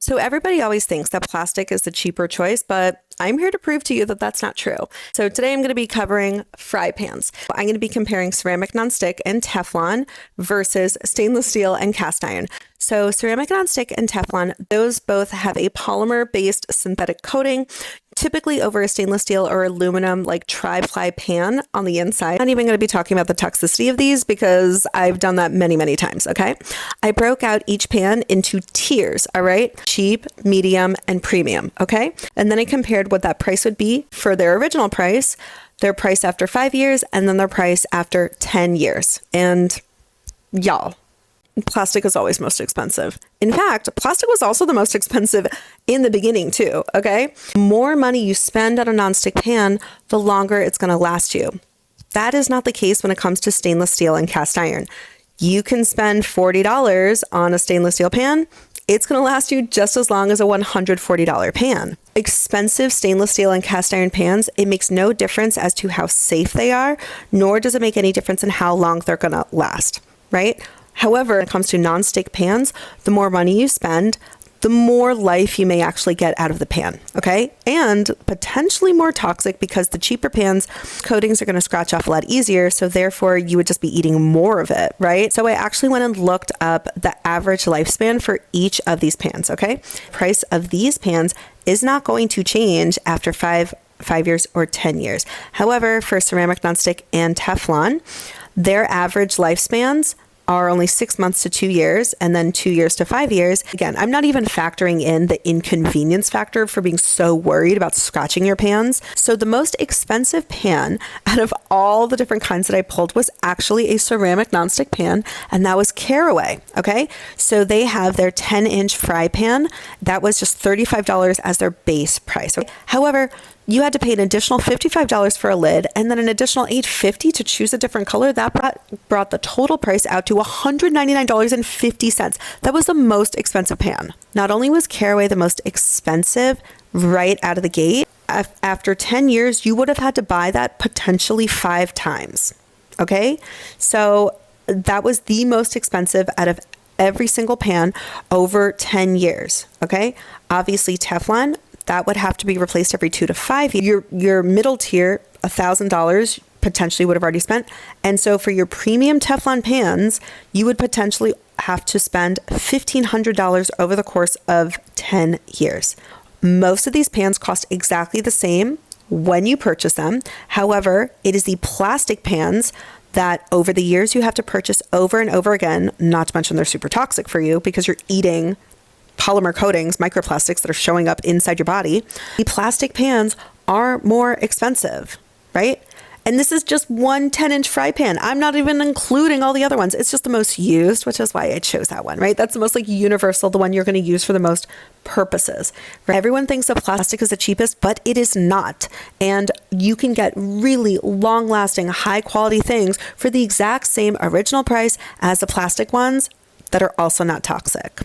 So everybody always thinks that plastic is the cheaper choice, but I'm here to prove to you that that's not true. So today I'm going to be covering fry pans. I'm going to be comparing ceramic nonstick and Teflon versus stainless steel and cast iron. So ceramic nonstick and Teflon, those both have a polymer-based synthetic coating, typically over a stainless steel or aluminum like tri-ply pan on the inside. I'm not even going to be talking about the toxicity of these because I've done that many, many times, okay? I broke out each pan into tiers, all right? Cheap, medium, and premium, okay? And then I compared what that price would be for their original price, their price after 5 years, and then their price after 10 years. And y'all, plastic is always most expensive. In fact, plastic was also the most expensive in the beginning too, okay? The more money you spend on a nonstick pan, the longer it's gonna last you. That is not the case when it comes to stainless steel and cast iron. You can spend $40 on a stainless steel pan. It's gonna last you just as long as a $140 pan. Expensive stainless steel and cast iron pans, it makes no difference as to how safe they are, nor does it make any difference in how long they're gonna last, right? However, when it comes to nonstick pans, the more money you spend, the more life you may actually get out of the pan, okay? And potentially more toxic because the cheaper pans, coatings are gonna scratch off a lot easier, so therefore you would just be eating more of it, right? So I actually went and looked up the average lifespan for each of these pans, okay? Price of these pans is not going to change after five years or 10 years. However, for ceramic nonstick and Teflon, their average lifespans are only 6 months to 2 years, and then 2 years to 5 years. Again, I'm not even factoring in the inconvenience factor for being so worried about scratching your pans. So the most expensive pan out of all the different kinds that I pulled was actually a ceramic nonstick pan, and that was Caraway, okay? So they have their 10-inch fry pan. That was just $35 as their base price. However, you had to pay an additional $55 for a lid and then an additional $8.50 to choose a different color. That brought the total price out to $199.50. That was the most expensive pan. Not only was Caraway the most expensive right out of the gate, after 10 years, you would have had to buy that potentially 5 times, okay? So that was the most expensive out of every single pan over 10 years, okay? Obviously, Teflon, that would have to be replaced every 2 to 5 years. Your middle tier, $1,000 potentially would have already spent. And so for your premium Teflon pans, you would potentially have to spend $1,500 over the course of 10 years. Most of these pans cost exactly the same when you purchase them. However, it is the plastic pans that over the years you have to purchase over and over again, not to mention they're super toxic for you because you're eating polymer coatings, microplastics that are showing up inside your body. The plastic pans are more expensive, right? And this is just one 10-inch fry pan. I'm not even including all the other ones. It's just the most used, which is why I chose that one, right? That's the most like universal, the one you're going to use for the most purposes. Right? Everyone thinks that plastic is the cheapest, but it is not. And you can get really long-lasting, high-quality things for the exact same original price as the plastic ones that are also not toxic.